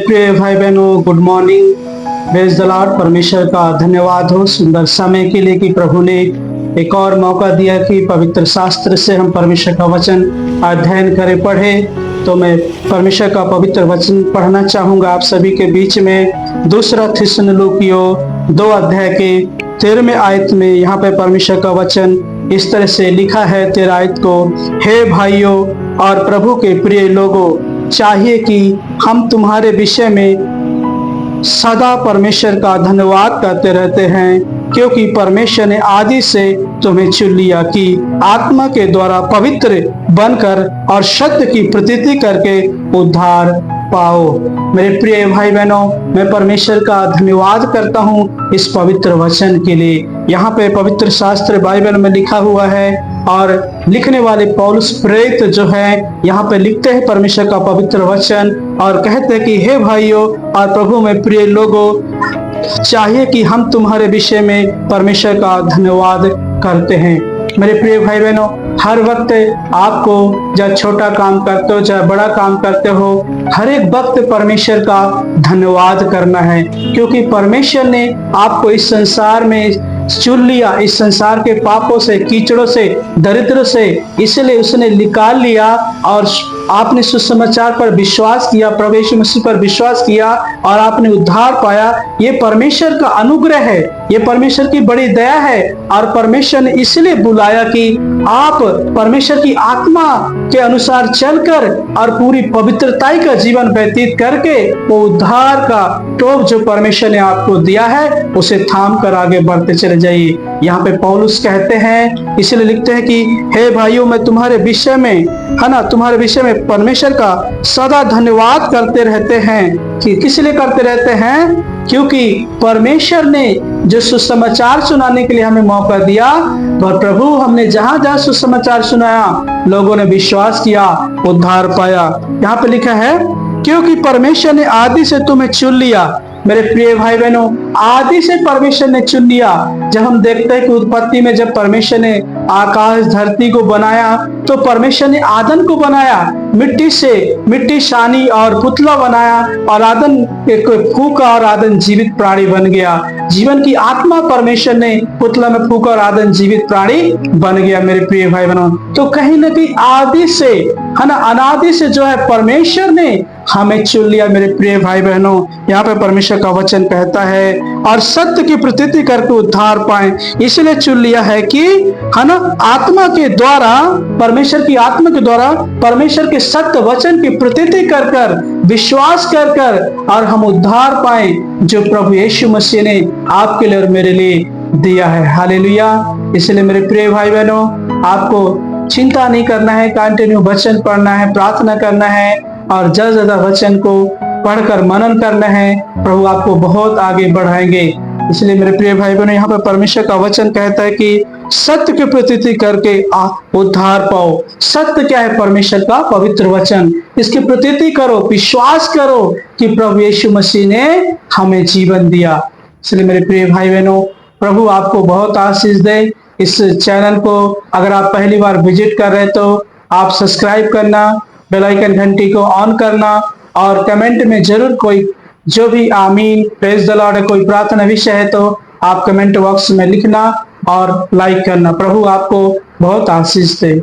प्रिय भाई बहनों, good morning. Praise the Lord. परमेश्वर का धन्यवाद हो सुंदर समय के लिए कि प्रभु ने एक और मौका दिया कि पवित्र शास्त्र से हम परमेश्वर का वचन अध्ययन करें, पढ़े। तो मैं परमेश्वर का पवित्र वचन पढ़ना चाहूंगा आप सभी के बीच में। दूसरा थिस्सलुनीकियों 2 अध्याय के 13वें आयत में यहाँ पे परमेश्वर का वचन इस तरह से लिखा है 13 आयत को। हे भाइयों और प्रभु के प्रिय लोगों, चाहिए कि हम तुम्हारे विषय में सदा परमेश्वर का धन्यवाद करते रहते हैं, क्योंकि परमेश्वर ने आदि से तुम्हें चुन लिया कि आत्मा के द्वारा पवित्र बनकर और सत्य की प्रतीति करके उद्धार पाओ। मेरे प्रिय भाई बहनों, मैं परमेश्वर का धन्यवाद करता हूँ इस पवित्र वचन के लिए। यहाँ पे पवित्र शास्त्र बाइबल में लिखा हुआ है और लिखने वाले पौलुस प्रेरित जो है यहाँ पे लिखते हैं परमेश्वर का पवित्र वचन और कहते हैं कि हे भाइयों और प्रभु में प्रिय लोगों, चाहिए कि हम तुम्हारे विषय में परमेश्वर का धन्यवाद करते हैं। मेरे प्रिय भाई बहनों, हर वक्त आपको चाहे छोटा काम करते हो चाहे बड़ा काम करते हो, हर एक वक्त परमेश्वर का धन्यवाद करना है, क्योंकि परमेश्वर ने आपको इस संसार में चुन लिया, इस संसार के पापों से, कीचड़ों से, दरिद्र से, इसलिए उसने निकाल लिया और आपने सुसमाचार पर विश्वास किया, प्रभु यीशु मसीह पर विश्वास किया और आपने उद्धार पाया। ये परमेश्वर का अनुग्रह है, ये परमेश्वर की बड़ी दया है और परमेश्वर ने इसलिए बुलाया कि आप परमेश्वर की आत्मा के अनुसार चलकर और पूरी पवित्रताई का जीवन व्यतीत करके वो उद्धार का टोप जो परमेश्वर ने आपको दिया है उसे थाम कर आगे बढ़ते चले जाइए। यहाँ पे पौलुस कहते हैं, इसलिए लिखते हैं कि हे भाइयों, मैं तुम्हारे विषय में, है ना, तुम्हारे विषय में परमेश्वर का सदा धन्यवाद करते रहते हैं। कि किस लिए करते रहते हैं? क्योंकि परमेश्वर ने जो सुसमाचार सुनाने के लिए हमें मौका दिया, और प्रभु हमने जहां जहां सुसमाचार सुनाया लोगों ने विश्वास किया, उद्धार पाया। यहाँ पे लिखा है क्योंकि परमेश्वर ने आदि से तुम्हें चुन लिया। मेरे प्रिय भाई बहनों, आदि से परमेश्वर ने चुन लिया। जब हम देखते हैं कि उत्पत्ति में जब परमेश्वर ने आकाश धरती को बनाया तो परमेश्वर ने आदम को बनाया, मिट्टी से, मिट्टी शानी और पुतला बनाया और आदम एक फूका और आदम जीवित प्राणी बन गया। जीवन की आत्मा परमेश्वर ने पुतला में फूका और आदम जीवित प्राणी बन गया। मेरे प्रिय भाई बहनों, तो कहीं ना कहीं आदि से, है ना, अनादि से जो है परमेश्वर ने हमें चुन लिया। मेरे प्रिय भाई बहनों, यहाँ पे परमेश्वर का वचन कहता है और सत्य की प्रतीति करके उद्धार पाए, इसलिए चुन लिया है कि, है ना, आत्मा के द्वारा, परमेश्वर की आत्मा के द्वारा परमेश्वर के सत्य वचन की प्रतीति कर कर, विश्वास कर कर और हम उद्धार पाए जो प्रभु यीशु मसीह ने आपके लिए और मेरे लिए दिया है। हालेलुया। इसलिए मेरे प्रिय भाई बहनों, आपको चिंता नहीं करना है, कंटिन्यू वचन पढ़ना है, प्रार्थना करना है और ज्यादा वचन को पढ़कर मनन करना है। प्रभु आपको बहुत आगे बढ़ाएंगे। इसलिए मेरे प्रिय भाई बहनों, यहाँ पर परमेश्वर का वचन कहता है कि सत्य की प्रतीति करके आप उद्धार पाओ। सत्य क्या है? परमेश्वर का पवित्र वचन। इसकी प्रतीति करो, विश्वास करो कि प्रभु यीशु मसीह ने हमें जीवन दिया। इसलिए मेरे प्रिय भाई बहनों, प्रभु आपको बहुत आशीष दे। इस चैनल को अगर आप पहली बार विजिट कर रहे तो आप सब्सक्राइब करना, बेल आइकन घंटी को ऑन करना और कमेंट में जरूर कोई जो भी आमीन, प्रेज द लॉर्ड, कोई प्रार्थना विषय है तो आप कमेंट बॉक्स में लिखना और लाइक करना। प्रभु आपको बहुत आशीष दे।